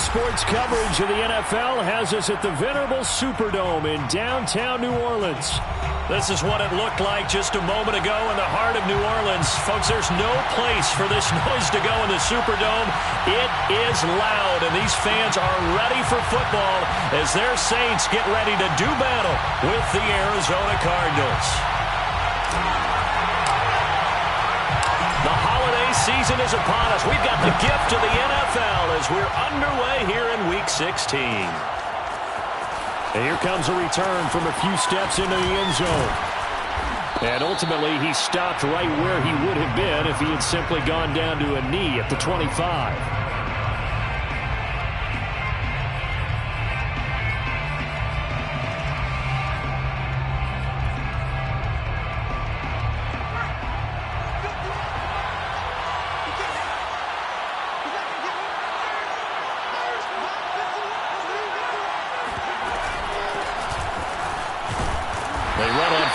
sports coverage of the NFL has us at the venerable Superdome in downtown New Orleans. This is what it looked like just a moment ago in the heart of New Orleans. Folks, there's no place for this noise to go in the Superdome. It is loud, and these fans are ready for football as their Saints get ready to do battle with the Arizona Cardinals. The holiday season is upon us. We've got the gift of the NFL as we're underway here in Week 16. And here comes a return from a few steps into the end zone. And ultimately, he stopped right where he would have been if he had simply gone down to a knee at the 25.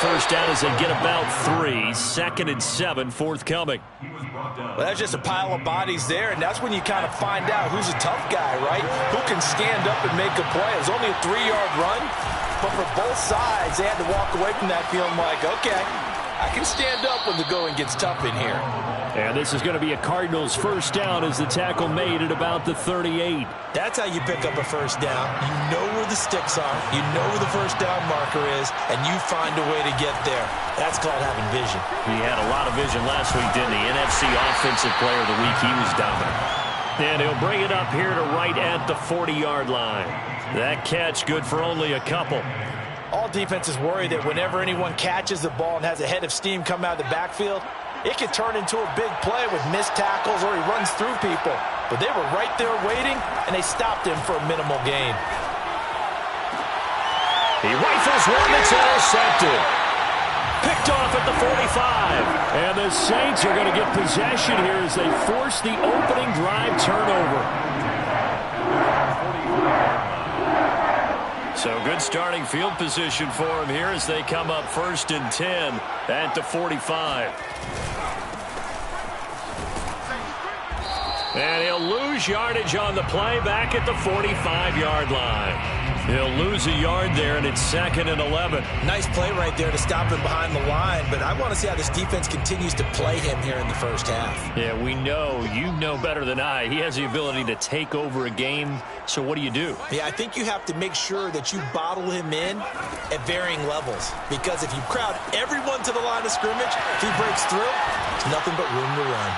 First down as they get about 3. 2nd and 7 forthcoming. Well, that's just a pile of bodies there, and that's when you kind of find out who's a tough guy, right? Who can stand up and make a play. It was only a 3-yard run, but for both sides, they had to walk away from that feeling like, okay, I can stand up when the going gets tough in here. And this is going to be a Cardinals first down as the tackle made at about the 38. That's how you pick up a first down. You know where the sticks are. You know where the first down marker is, and you find a way to get there. That's called having vision. He had a lot of vision last week, didn't he? NFC Offensive Player of the Week. He was dominant. And he'll bring it up here to right at the 40-yard line. That catch good for only a couple. All defenses worry that whenever anyone catches the ball and has a head of steam come out of the backfield, it could turn into a big play with missed tackles or he runs through people. But they were right there waiting, and they stopped him for a minimal gain. He rifles one that's intercepted. Picked off at the 45. And the Saints are going to get possession here as they force the opening drive turnover. So good starting field position for him here as they come up 1st and 10 at the 45. And he'll lose yardage on the play back at the 45-yard line. He'll lose a yard there, and it's 2nd and 11. Nice play right there to stop him behind the line, but I want to see how this defense continues to play him here in the first half. Yeah, we know. You know better than I. He has the ability to take over a game, so what do you do? Yeah, I think you have to make sure that you bottle him in at varying levels, because if you crowd everyone to the line of scrimmage, if he breaks through, there's nothing but room to run.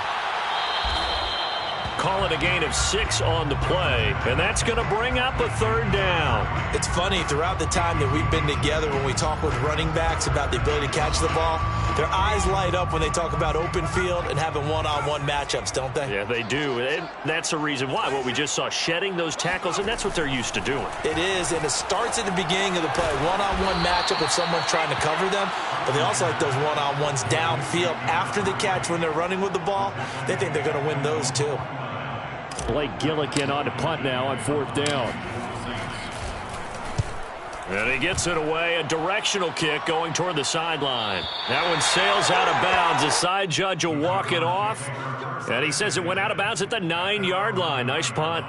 Call it a gain of 6 on the play, and that's going to bring up a 3rd down. It's funny, throughout the time that we've been together, when we talk with running backs about the ability to catch the ball, their eyes light up when they talk about open field and having one-on-one matchups, don't they? Yeah, they do. And that's the reason why. What we just saw, shedding those tackles, and that's what they're used to doing. It is, and it starts at the beginning of the play. One-on-one matchup if someone's trying to cover them, but they also like those one-on-ones downfield after the catch when they're running with the ball. They think they're going to win those too. Blake Gillikin on to punt now on 4th down. And he gets it away. A directional kick going toward the sideline. That one sails out of bounds. The side judge will walk it off. And he says it went out of bounds at the 9-yard line. Nice punt.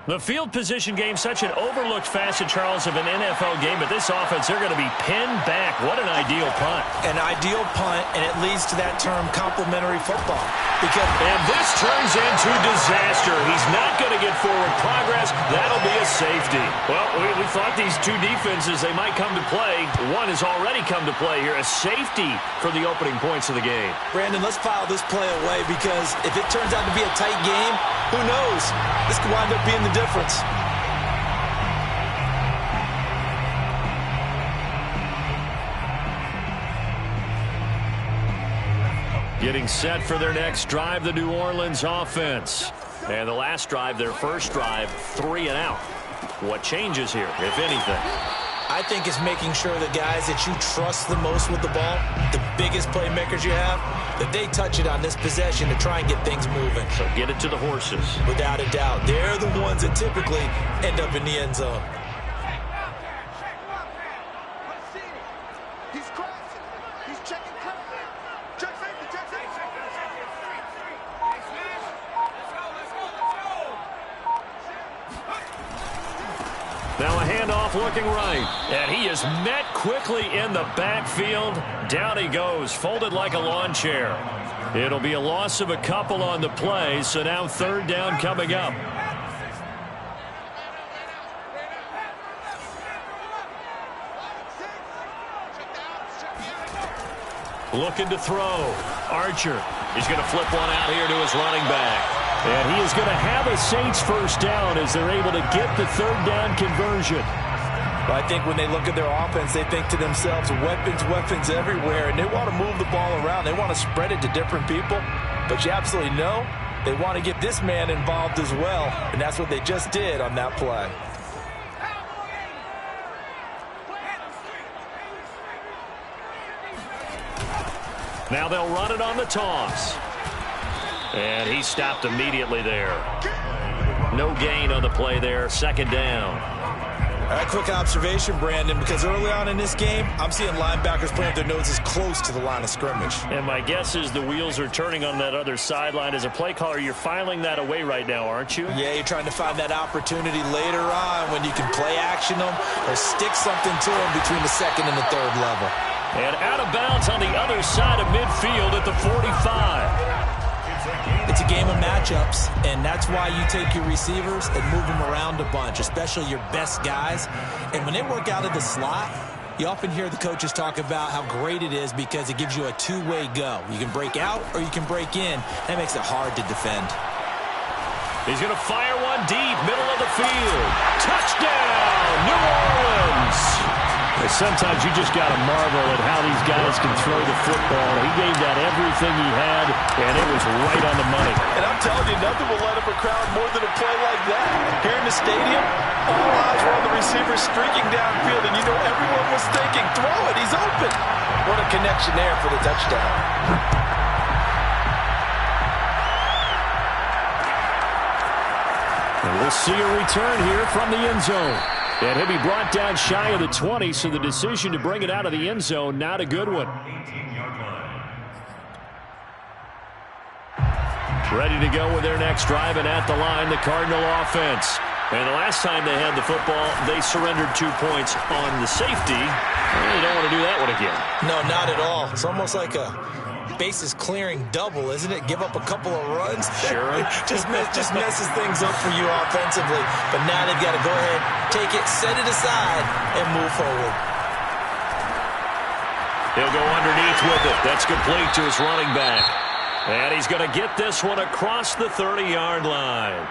The field position game, such an overlooked facet, Charles, of an NFL game, but this offense, they're going to be pinned back. What an ideal punt. An ideal punt, and it leads to that term complementary football. And this turns into disaster. He's not going to get forward progress. That'll be a safety. Well, we thought these two defenses, they might come to play. One has already come to play here. A safety for the opening points of the game. Brandon, let's file this play away because if it turns out to be a tight game, who knows? This could wind up being the difference. Getting set for their next drive, the New Orleans offense. And the last drive, their first drive, 3 and out. What changes here, if anything? I think it's making sure the guys that you trust the most with the ball, the biggest playmakers you have, that they touch it on this possession to try and get things moving. So get it to the horses. Without a doubt. They're the ones that typically end up in the end zone. Now a handoff looking right. And he is met quickly in the backfield. Down he goes, folded like a lawn chair. It'll be a loss of a couple on the play, so now third down coming up. Looking to throw. Archer is going to flip one out here to his running back. And he is going to have a Saints first down as they're able to get the third down conversion. Well, I think when they look at their offense, they think to themselves, weapons everywhere, and they want to move the ball around. They want to spread it to different people. But you absolutely know they want to get this man involved as well, and that's what they just did on that play. Now they'll run it on the toss. And he stopped immediately there. No gain on the play there. Second down. A quick observation, Brandon, because early on in this game, I'm seeing linebackers playing their noses close to the line of scrimmage. And my guess is the wheels are turning on that other sideline. As a play caller, you're filing that away right now, aren't you? Yeah, you're trying to find that opportunity later on when you can play action them or stick something to them between the second and the third level. And out of bounds on the other side of midfield at the 45. It's a game of matchups, and that's why you take your receivers and move them around a bunch, especially your best guys. And when they work out of the slot, you often hear the coaches talk about how great it is because it gives you a two-way go. You can break out or you can break in. That makes it hard to defend. He's going to fire one deep, middle of the field. Touchdown, New Orleans! Sometimes you just got to marvel at how these guys can throw the football. He gave that everything he had, and it was right on the money. And I'm telling you, nothing will let up a crowd more than a play like that. Here in the stadium, all eyes were on the receiver streaking downfield, and you know everyone was thinking, throw it, he's open. What a connection there for the touchdown. And we'll see a return here from the end zone. And he'll be brought down shy of the 20, so the decision to bring it out of the end zone, not a good one. Ready to go with their next drive, and at the line, the Cardinal offense. And the last time they had the football, they surrendered 2 points on the safety. Well, you don't want to do that one again. No, not at all. It's almost like a bases clearing double, isn't it? Give up a couple of runs. Sure. just messes things up for you offensively. But now they've got to go ahead, take it, set it aside, and move forward. He'll go underneath with it. That's complete to his running back. And he's going to get this one across the 30-yard line.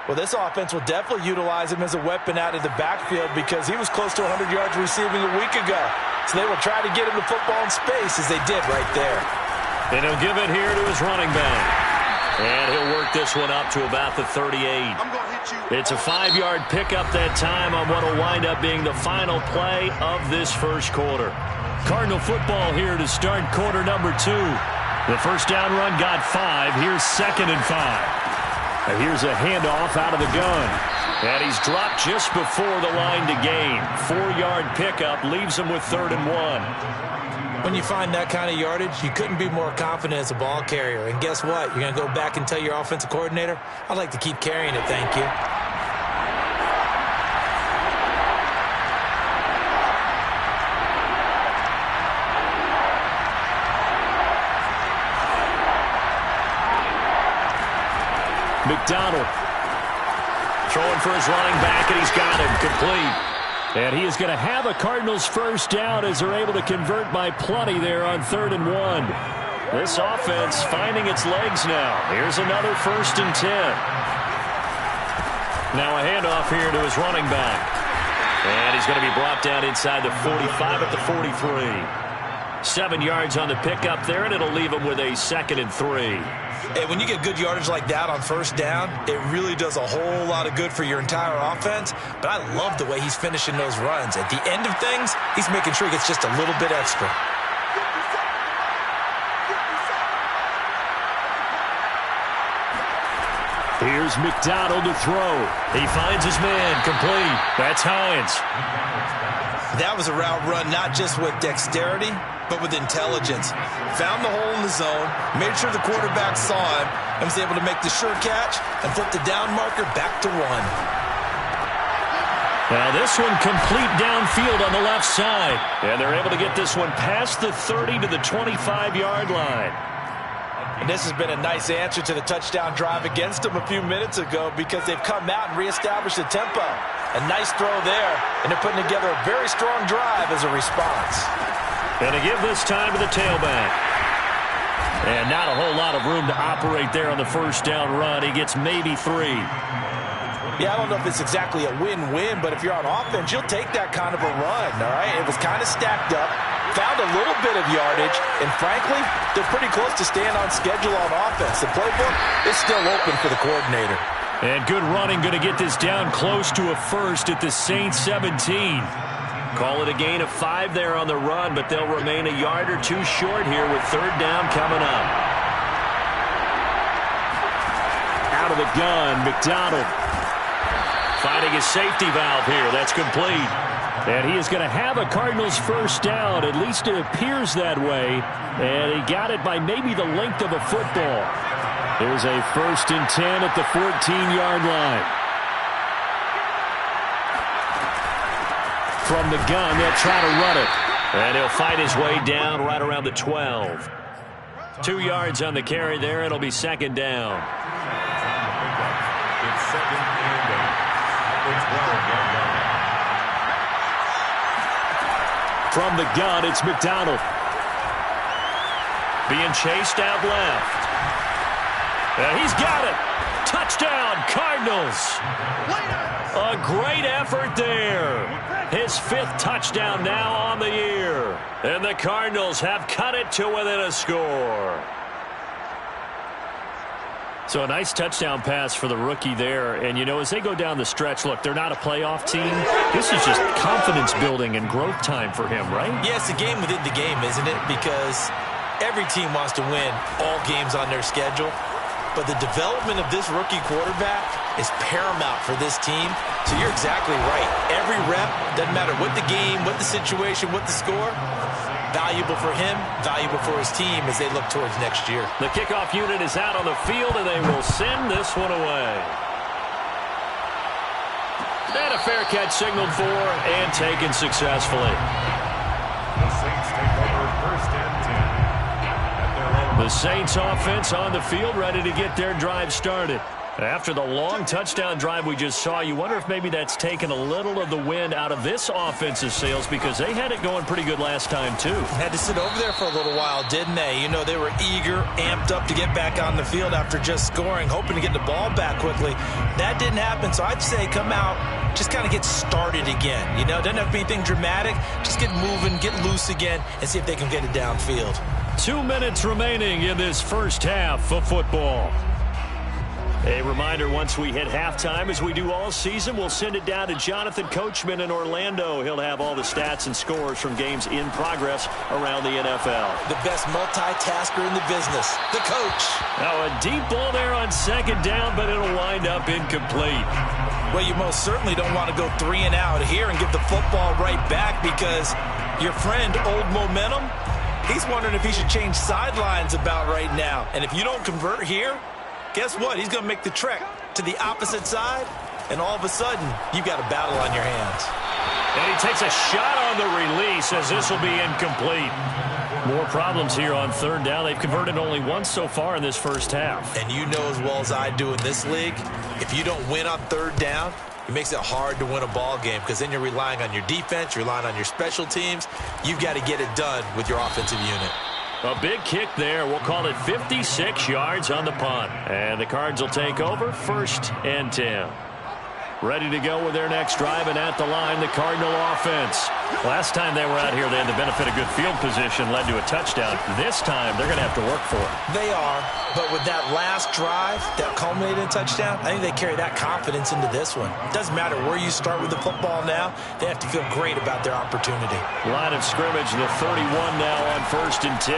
Well, this offense will definitely utilize him as a weapon out of the backfield because he was close to 100 yards receiving a week ago. So they will try to get him the football in space as they did right there. And he'll give it here to his running back. And he'll work this one up to about the 38. It's a 5-yard pickup that time on what will wind up being the final play of this first quarter. Cardinal football here to start quarter number 2. The first down run got 5. Here's 2nd and 5. And here's a handoff out of the gun. And he's dropped just before the line to gain. 4-yard pickup leaves him with 3rd and 1. When you find that kind of yardage, you couldn't be more confident as a ball carrier. And guess what? You're going to go back and tell your offensive coordinator, I'd like to keep carrying it, thank you. McDonald throwing for his running back, and he's got him complete. And he is going to have a Cardinals first down as they're able to convert by plenty there on 3rd and 1. This offense finding its legs now. Here's another 1st and 10. Now a handoff here to his running back. And he's going to be brought down inside the 45 at the 43. 7 yards on the pickup there, and it'll leave him with a 2nd and 3. Hey, when you get good yardage like that on first down, it really does a whole lot of good for your entire offense. But I love the way he's finishing those runs. At the end of things, he's making sure he gets just a little bit extra. Here's McDonald to throw. He finds his man, complete. That's Hines. That was a route run not just with dexterity, but with intelligence. Found the hole in the zone, made sure the quarterback saw him, and was able to make the sure catch and flip the down marker back to 1. Now this one complete downfield on the left side. And they're able to get this one past the 30 to the 25-yard line. And this has been a nice answer to the touchdown drive against them a few minutes ago because they've come out and reestablished the tempo. A nice throw there, and they're putting together a very strong drive as a response. And to give this time to the tailback. And not a whole lot of room to operate there on the first down run. He gets maybe 3. Yeah, I don't know if it's exactly a win-win, but if you're on offense, you'll take that kind of a run, all right? It was kind of stacked up, found a little bit of yardage, and frankly, they're pretty close to staying on schedule on offense. The playbook is still open for the coordinator. And good running, going to get this down close to a first at the Saints 17. Call it a gain of 5 there on the run, but they'll remain a yard or 2 short here with third down coming up. Out of the gun, McDonald. Finding his safety valve here. That's complete. And he is going to have a Cardinals first down. At least it appears that way. And he got it by maybe the length of a football. There's a 1st and 10 at the 14-yard line. From the gun, they'll try to run it. And he'll fight his way down right around the 12. 2 yards on the carry there. It'll be second down. From the gun, it's McDonald. Being chased out left. And he's got it. Touchdown, Cardinals. A great effort there. His 5th touchdown now on the year. And the Cardinals have cut it to within a score. So a nice touchdown pass for the rookie there. And, you know, as they go down the stretch, look, they're not a playoff team. This is just confidence building and growth time for him, right? Yeah, it's a game within the game, isn't it? Because every team wants to win all games on their schedule. But the development of this rookie quarterback is paramount for this team. So you're exactly right. Every rep, doesn't matter what the game, what the situation, what the score, valuable for him, valuable for his team as they look towards next year. The kickoff unit is out on the field, and they will send this one away. And a fair catch signaled for and taken successfully. The Saints take over 1st and 10. The Saints offense on the field, ready to get their drive started. After the long touchdown drive we just saw, you wonder if maybe that's taken a little of the wind out of this offensive sails because they had it going pretty good last time too. Had to sit over there for a little while, didn't they? You know, they were eager, amped up to get back on the field after just scoring, hoping to get the ball back quickly. That didn't happen, so I'd say come out, just kind of get started again. You know, doesn't have to be anything dramatic. Just get moving, get loose again, and see if they can get it downfield. 2 minutes remaining in this first half of football. A reminder, once we hit halftime, as we do all season, we'll send it down to Jonathan Coachman in Orlando. He'll have all the stats and scores from games in progress around the NFL. The best multitasker in the business, the coach. Now a deep ball there on second down, but it'll wind up incomplete. Well, you most certainly don't want to go 3 and out here and get the football right back because your friend, Old Momentum, he's wondering if he should change sidelines about right now. And if you don't convert here, guess what? He's going to make the trek to the opposite side, and all of a sudden, you've got a battle on your hands. And he takes a shot on the release as this will be incomplete. More problems here on third down. They've converted only once so far in this first half. And you know as well as I do in this league, if you don't win on third down, it makes it hard to win a ball game because then you're relying on your defense, you're relying on your special teams. You've got to get it done with your offensive unit. A big kick there. We'll call it 56 yards on the punt. And the Cards will take over 1st and 10. Ready to go with their next drive, and at the line, the Cardinal offense. Last time they were out here, they had the benefit of good field position, led to a touchdown. This time, they're going to have to work for it. They are, but with that last drive that culminated in a touchdown, I think they carry that confidence into this one. Doesn't matter where you start with the football now, they have to feel great about their opportunity. Line of scrimmage, the 31 now on 1st and 10.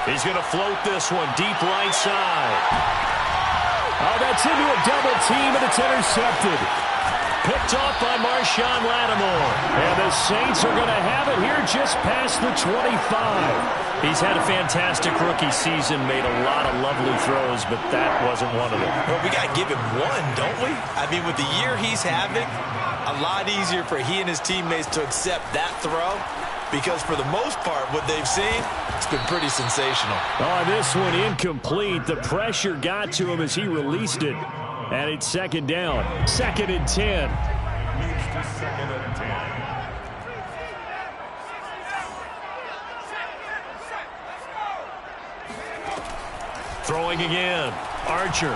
He's going to float this one deep right side. Oh, that's into a double team, and it's intercepted. Picked off by Marshawn Lattimore. And the Saints are going to have it here just past the 25. He's had a fantastic rookie season, made a lot of lovely throws, but that wasn't one of them. Well, we got to give him one, don't we? I mean, with the year he's having, a lot easier for he and his teammates to accept that throw, because for the most part, what they've seen, it's been pretty sensational. Oh, this one incomplete. The pressure got to him as he released it. And it's second down. 2nd and 10. Moves to 2nd and 10. Throwing again. Archer.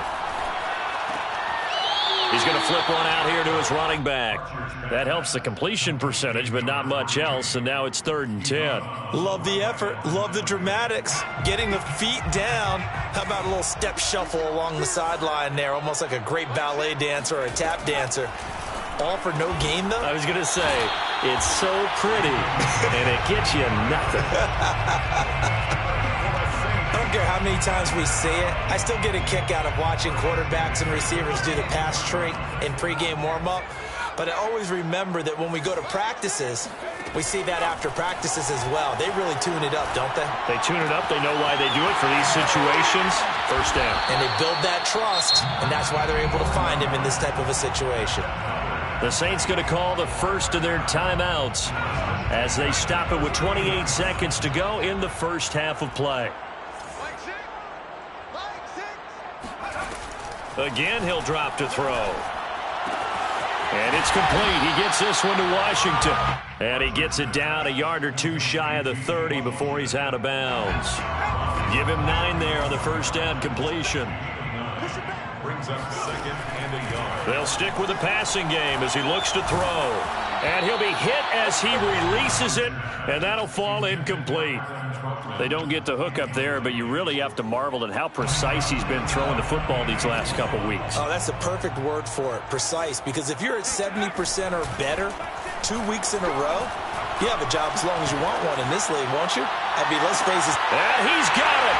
He's going to flip one out here to his running back. That helps the completion percentage, but not much else, and now it's 3rd and 10. Love the effort. Love the dramatics. Getting the feet down. How about a little step shuffle along the sideline there, almost like a great ballet dancer or a tap dancer. All for no gain, though? I was going to say, it's so pretty, and it gets you nothing. I don't care how many times we say it. I still get a kick out of watching quarterbacks and receivers do the pass tree in pregame warm-up. But I always remember that when we go to practices, we see that after practices as well. They really tune it up, don't they? They tune it up. They know why they do it for these situations. First down. And they build that trust, and that's why they're able to find him in this type of a situation. The Saints going to call the first of their timeouts as they stop it with 28 seconds to go in the first half of play. Again, he'll drop to throw. And it's complete. He gets this one to Washington. And he gets it down a yard or two shy of the 30 before he's out of bounds. Give him 9 there on the first down completion. Brings up 2nd and a yard. They'll stick with the passing game as he looks to throw. And he'll be hit as he releases it, and that'll fall incomplete. They don't get the hook up there, but you really have to marvel at how precise he's been throwing the football these last couple weeks. Oh, that's a perfect word for it, precise, because if you're at 70% or better 2 weeks in a row, you have a job as long as you want one in this league, won't you? I mean, let's face it. And he's got it.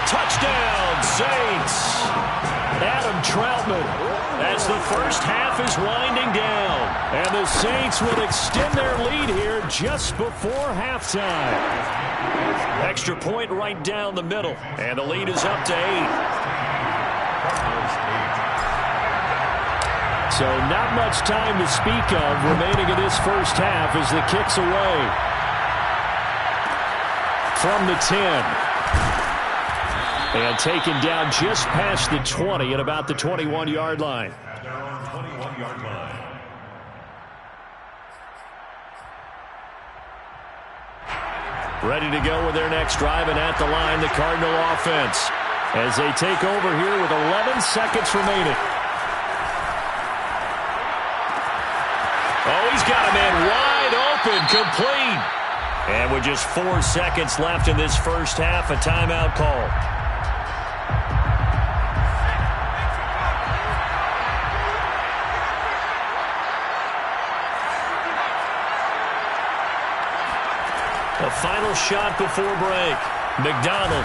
Touchdown, Saints. Adam Troutman, as the first half is winding down. And the Saints will extend their lead here just before halftime. Extra point right down the middle. And the lead is up to 8. So not much time to speak of remaining in this first half as the kick's away. From the 10. And taken down just past the 20 at about the 21-yard line. 21-yard line. Ready to go with their next drive, and at the line, the Cardinal offense. As they take over here with 11 seconds remaining. Oh, he's got a man wide open, complete. And with just 4 seconds left in this first half, a timeout call. A final shot before break. McDonald.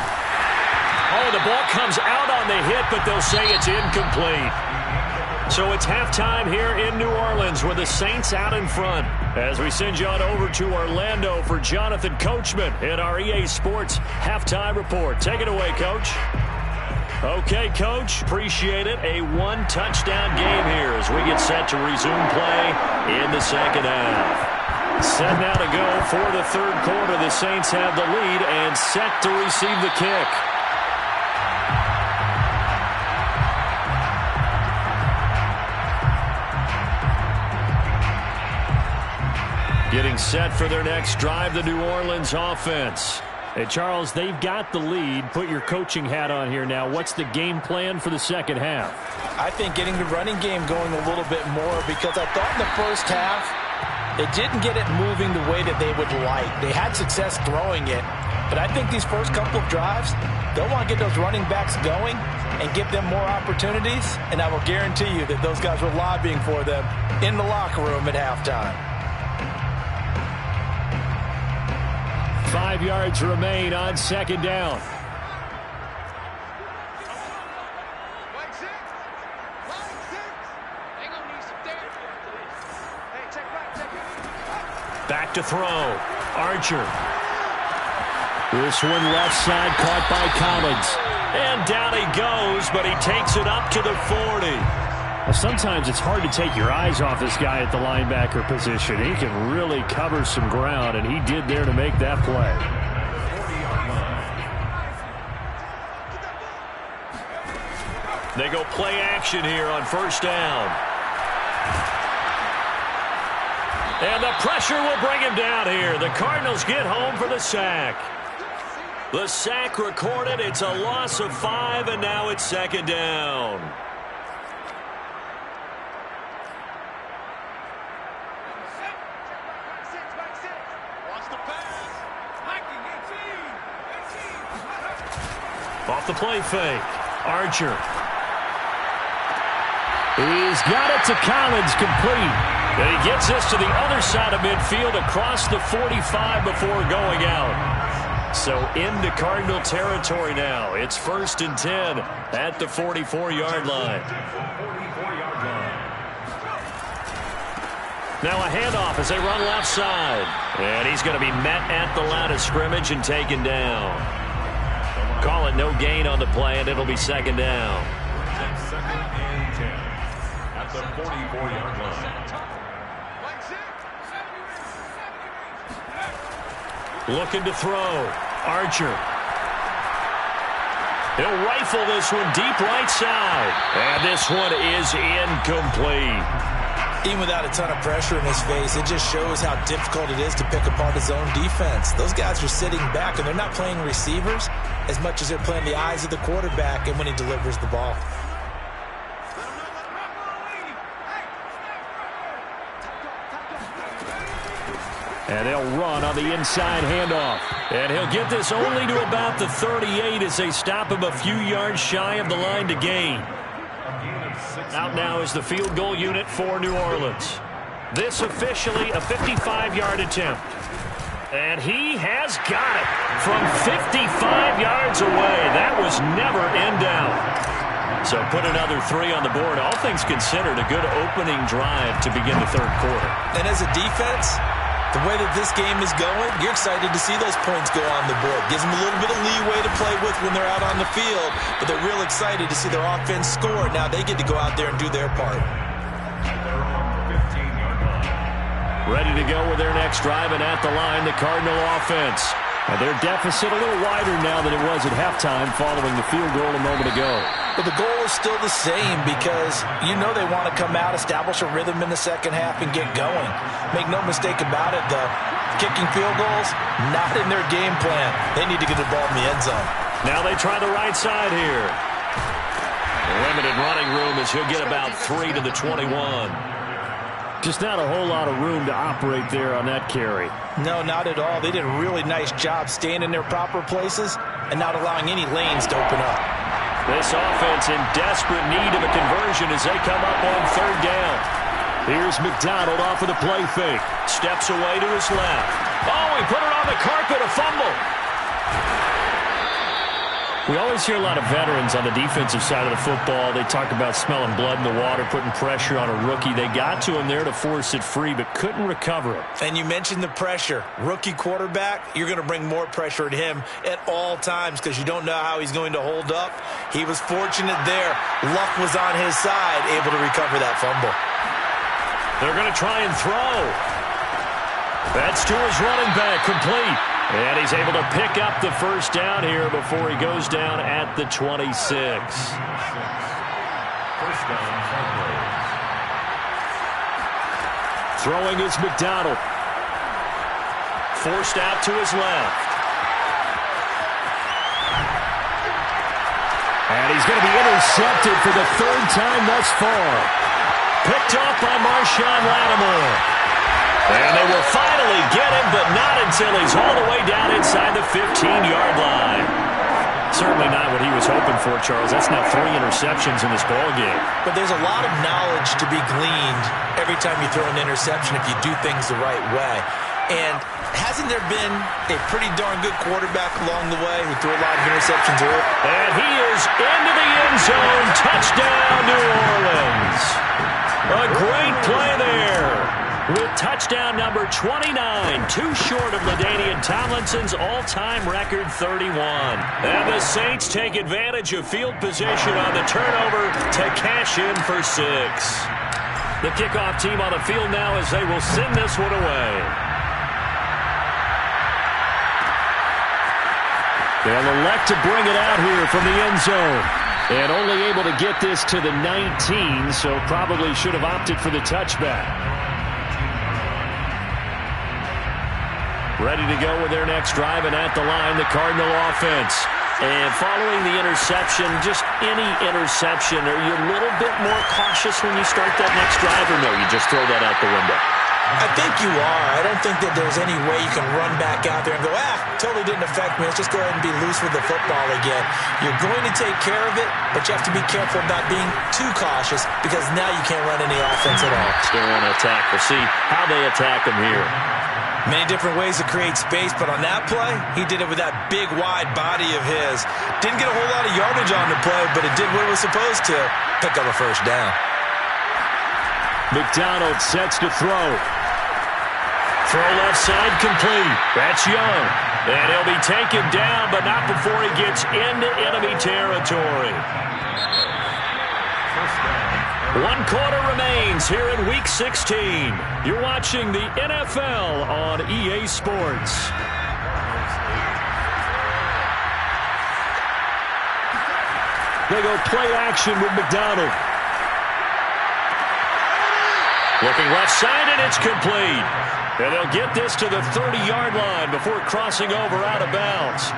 Oh, the ball comes out on the hit, but they'll say it's incomplete. So it's halftime here in New Orleans with the Saints out in front. As we send you on over to Orlando for Jonathan Coachman in our EA Sports Halftime Report. Take it away, Coach. Okay, Coach. Appreciate it. A 1-touchdown game here as we get set to resume play in the second half. Set now to go for the third quarter. The Saints have the lead and set to receive the kick. Getting set for their next drive, the New Orleans offense. Hey, Charles, they've got the lead. Put your coaching hat on here now. What's the game plan for the second half? I think getting the running game going a little bit more, because I thought in the first half, they didn't get it moving the way that they would like. They had success throwing it. But I think these first couple of drives, they'll want to get those running backs going and give them more opportunities. And I will guarantee you that those guys were lobbying for them in the locker room at halftime. 5 yards remain on second down. Back to throw. Archer. This one left side caught by Collins. And down he goes, but he takes it up to the 40. Well, sometimes it's hard to take your eyes off this guy at the linebacker position. He can really cover some ground, and he did there to make that play. They go play action here on first down. And the pressure will bring him down here. The Cardinals get home for the sack. The sack recorded. It's a loss of 5, and now it's second down. Off the play fake. Archer. He's got it to Collins, complete. And he gets this to the other side of midfield across the 45 before going out. So into Cardinal territory now. It's 1st and 10 at the 44-yard line. Now a handoff as they run left side. And he's going to be met at the line of scrimmage and taken down. Call it no gain on the play, and it'll be second down. Second and 10 at the 44-yard line. Looking to throw. Archer. He'll rifle this one deep right side. And this one is incomplete. Even without a ton of pressure in his face, it just shows how difficult it is to pick apart his own defense. Those guys are sitting back, and they're not playing receivers as much as they're playing the eyes of the quarterback and when he delivers the ball. And they'll run on the inside handoff. And he'll get this only to about the 38 as they stop him a few yards shy of the line to gain. Out now is the field goal unit for New Orleans. This officially a 55-yard attempt. And he has got it from 55 yards away. That was never in doubt. So put another 3 on the board. All things considered, a good opening drive to begin the third quarter. And as a defense, the way that this game is going, you're excited to see those points go on the board. Gives them a little bit of leeway to play with when they're out on the field, but they're real excited to see their offense score. Now they get to go out there and do their part. Ready to go with their next drive, and at the line, the Cardinal offense. And their deficit a little wider now than it was at halftime following the field goal a moment ago. But the goal is still the same because you know they want to come out, establish a rhythm in the second half, and get going. Make no mistake about it, though. Kicking field goals, not in their game plan. They need to get the ball in the end zone. Now they try the right side here. Limited running room as he'll get about 3 to the 21. Just not a whole lot of room to operate there on that carry. No, not at all. They did a really nice job staying in their proper places and not allowing any lanes to open up. This offense in desperate need of a conversion as they come up on third down. Here's McDonald off of the play fake. Steps away to his left. Oh, he put it on the carpet, a fumble. We always hear a lot of veterans on the defensive side of the football. They talk about smelling blood in the water, putting pressure on a rookie. They got to him there to force it free, but couldn't recover it. And you mentioned the pressure. Rookie quarterback, you're going to bring more pressure at him at all times because you don't know how he's going to hold up. He was fortunate there. Luck was on his side, able to recover that fumble. They're going to try and throw. That's to his running back, complete. And he's able to pick up the first down here before he goes down at the 26. First down, Throwing is McDonald. Forced out to his left. And he's going to be intercepted for the third time thus far. Picked off by Marshawn Lattimore. And they will finally get him, but not until he's all the way down inside the 15-yard line. Certainly not what he was hoping for, Charles. That's now 3 interceptions in this ballgame. But there's a lot of knowledge to be gleaned every time you throw an interception if you do things the right way. And hasn't there been a pretty darn good quarterback along the way who threw a lot of interceptions early? And he is into the end zone. Touchdown, New Orleans. A great play there. With touchdown number number 29, too short of LaDainian Tomlinson's all-time record 31. And the Saints take advantage of field position on the turnover to cash in for 6. The kickoff team on the field now as they will send this one away. They'll elect to bring it out here from the end zone. And only able to get this to the 19, so probably should have opted for the touchback. Ready to go with their next drive, and at the line, the Cardinal offense. And following the interception, just any interception, are you a little bit more cautious when you start that next drive, or no, you just throw that out the window? I think you are. I don't think that there's any way you can run back out there and go, totally didn't affect me. Let's just go ahead and be loose with the football again. You're going to take care of it, but you have to be careful about being too cautious because now you can't run any offense at all. Still want to attack. We'll see how they attack them here. Many different ways to create space, but on that play, he did it with that big, wide body of his. Didn't get a whole lot of yardage on the play, but it did what it was supposed to. Pick up a first down. McDonald sets to throw. Throw left side complete. That's Young. And he'll be taken down, but not before he gets into enemy territory. 1 quarter remains here in Week 16. You're watching the NFL on EA Sports. They go play action with McDonald. Looking left side, and it's complete. And they'll get this to the 30-yard line before crossing over out of bounds.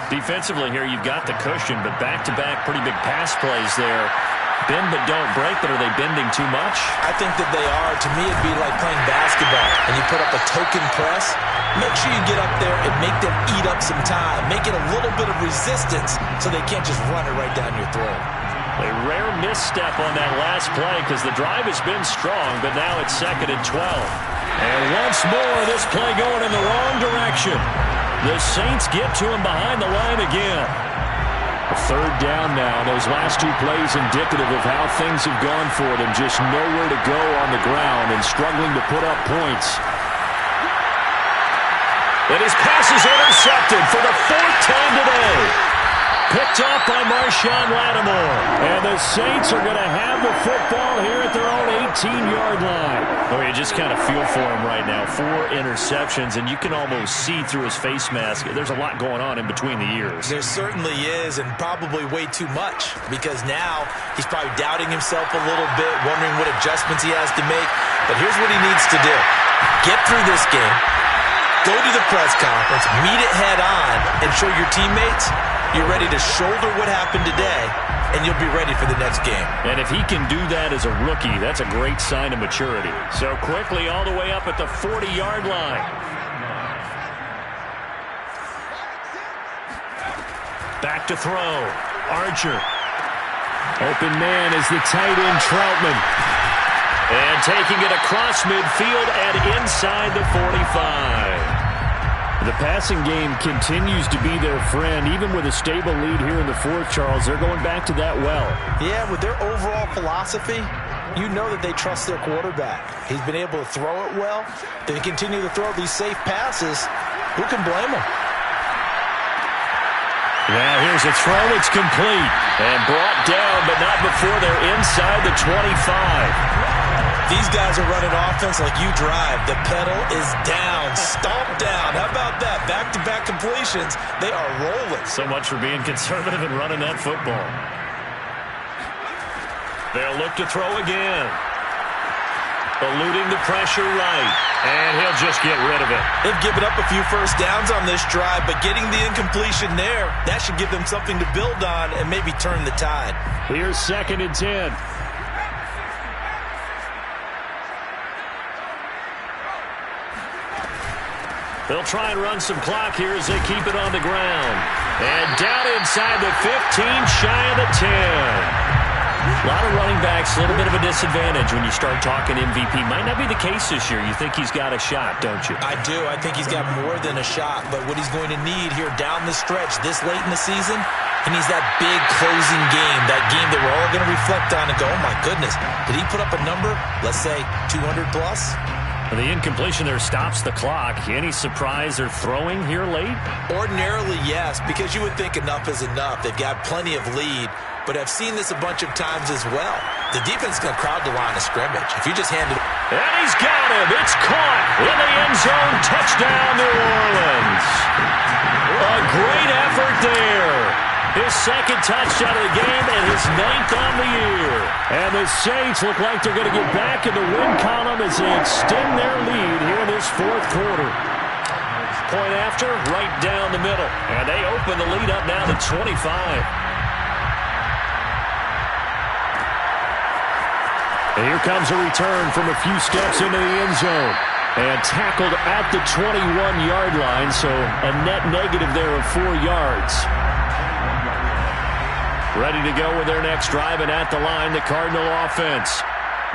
Defensively here, you've got the cushion, but back-to-back pretty big pass plays there. Bend but don't break, but are they bending too much? I think that they are. To me, it'd be like playing basketball, and you put up a token press. Make sure you get up there and make them eat up some time. Make it a little bit of resistance so they can't just run it right down your throat. A rare misstep on that last play because the drive has been strong, but now it's 2nd and 12. And once more, this play going in the wrong direction. The Saints get to him behind the line again. A 3rd down now. Those last 2 plays indicative of how things have gone for them. Just nowhere to go on the ground and struggling to put up points. And his pass is intercepted for the 4th time today. Picked off by Marshawn Lattimore. And the Saints are going to have the football here at their own 18-yard line. Oh, you just kind of feel for him right now. 4 interceptions, and you can almost see through his face mask. There's a lot going on in between the ears. There certainly is, and probably way too much, because now he's probably doubting himself a little bit, wondering what adjustments he has to make. But here's what he needs to do. Get through this game, go to the press conference, meet it head on, and show your teammates you're ready to shoulder what happened today, and you'll be ready for the next game. And if he can do that as a rookie, that's a great sign of maturity. So quickly all the way up at the 40-yard line. Back to throw. Archer. Open man is the tight end Troutman. And taking it across midfield and inside the 45. The passing game continues to be their friend. Even with a stable lead here in the 4th, Charles, they're going back to that well. Yeah, with their overall philosophy, you know that they trust their quarterback. He's been able to throw it well. They continue to throw these safe passes. Who can blame them? Now here's a throw. It's complete. And brought down, but not before they're inside the 25. These guys are running offense like you drive. The pedal is down, stomped down. How about that? Back-to-back completions. They are rolling. So much for being conservative and running that football. They'll look to throw again. Eluding the pressure right. And he'll just get rid of it. They've given up a few first downs on this drive, but getting the incompletion there, that should give them something to build on and maybe turn the tide. Here's 2nd and 10. They'll try and run some clock here as they keep it on the ground. And down inside the 15, shy of the 10. A lot of running backs, a little bit of a disadvantage when you start talking MVP. Might not be the case this year. You think he's got a shot, don't you? I do. I think he's got more than a shot. But what he's going to need here down the stretch this late in the season, he needs that big closing game, that game that we're all going to reflect on and go, oh, my goodness, did he put up a number, let's say 200 plus? The incompletion there stops the clock. Any surprise they're throwing here late? Ordinarily, yes, because you would think enough is enough. They've got plenty of lead, but I've seen this a bunch of times as well. The defense is going to crowd the line of scrimmage. If you just hand it... And he's got him. It's caught in the end zone. Touchdown, New Orleans. A great effort there. His second touchdown of the game and his 9th on the year. And the Saints look like they're going to get back in the win column as they extend their lead here in this fourth quarter. Point after, right down the middle. And they open the lead up now to 25. And here comes a return from a few steps into the end zone. And tackled at the 21-yard line, so a net negative there of 4 yards. Ready to go with their next drive, and at the line, the Cardinal offense.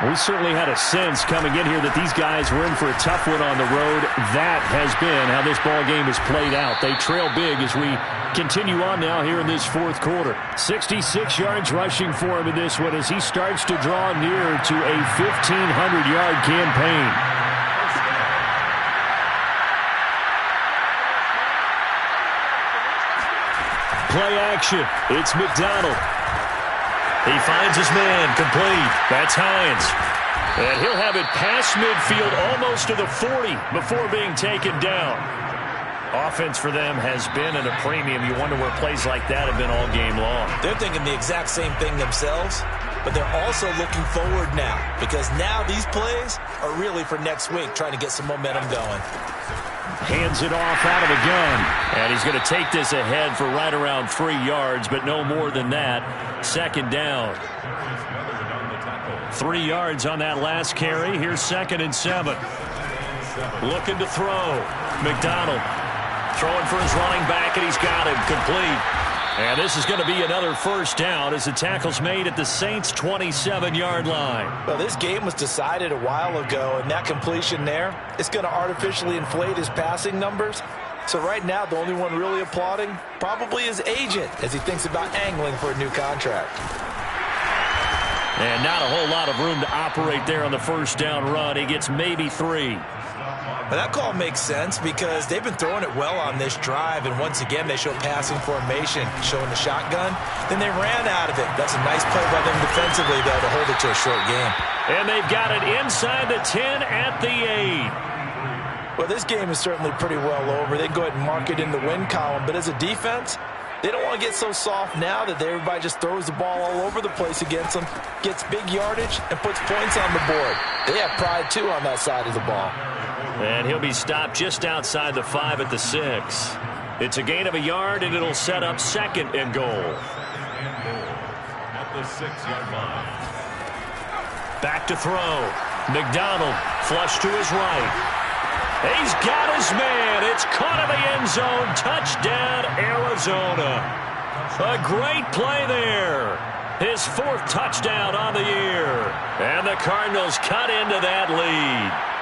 We certainly had a sense coming in here that these guys were in for a tough one on the road. That has been how this ball game has played out. They trail big as we continue on now here in this fourth quarter. 66 yards rushing for him in this one as he starts to draw near to a 1,500-yard campaign. Play action. It's McDonald. He finds his man, complete. That's Hines. And he'll have it past midfield almost to the 40 before being taken down. Offense for them has been at a premium. You wonder where plays like that have been all game long. They're thinking the exact same thing themselves, but they're also looking forward now because now these plays are really for next week, trying to get some momentum going. Hands it off out of the gun. And he's going to take this ahead for right around 3 yards, but no more than that. Second down. 3 yards on that last carry. Here's 2nd and 7. Looking to throw. McDonald throwing for his running back, and he's got him complete. And this is going to be another first down as the tackle's made at the Saints' 27-yard line. Well, this game was decided a while ago, and that completion there, it's going to artificially inflate his passing numbers. So right now, the only one really applauding probably his agent as he thinks about angling for a new contract. And not a whole lot of room to operate there on the first down run. He gets maybe 3. But that call makes sense because they've been throwing it well on this drive, and once again they show passing formation, showing the shotgun. Then they ran out of it. That's a nice play by them defensively, though, to hold it to a short game. And they've got it inside the 10 at the 8. Well, this game is certainly pretty well over. They can go ahead and mark it in the win column, but as a defense, they don't want to get so soft now that everybody just throws the ball all over the place against them, gets big yardage, and puts points on the board. They have pride, too, on that side of the ball. And he'll be stopped just outside the 5 at the 6. It's a gain of a yard, and it'll set up 2nd and goal. At the 6-yard line. Back to throw. McDonald flush to his right. He's got his man. It's caught in the end zone. Touchdown, Arizona. A great play there. His 4th touchdown on the year. And the Cardinals cut into that lead.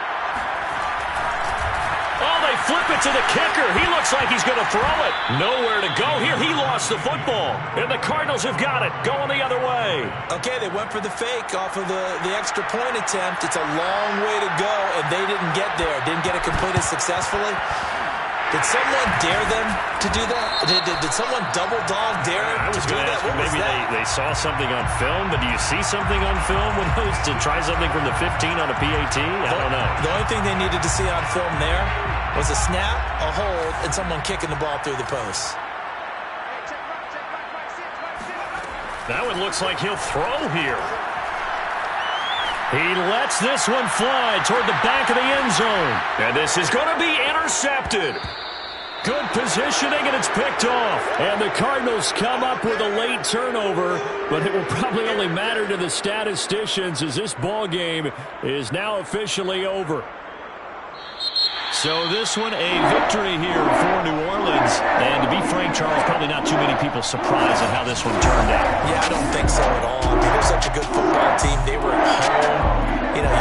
Oh, they flip it to the kicker. He looks like he's going to throw it. Nowhere to go here. He lost the football. And the Cardinals have got it. Going the other way. Okay, they went for the fake off of the extra point attempt. It's a long way to go, and they didn't get there. Didn't get it completed successfully. Did someone dare them to do that? Did someone double dog dare to do that? What was maybe that? They saw something on film, but do you see something on film when those to try something from the 15 on a PAT? I don't know. The only thing they needed to see on film there was a snap, a hold, and someone kicking the ball through the post. That one looks like he'll throw here. He lets this one fly toward the back of the end zone. And this is going to be intercepted. Good positioning, and it's picked off. And the Cardinals come up with a late turnover, but it will probably only matter to the statisticians as this ball game is now officially over. So this one, a victory here for New Orleans. And to be frank, Charles, probably not too many people surprised at how this one turned out. Yeah, I don't think so at all. I mean, they're such a good football team. They were at home. You know,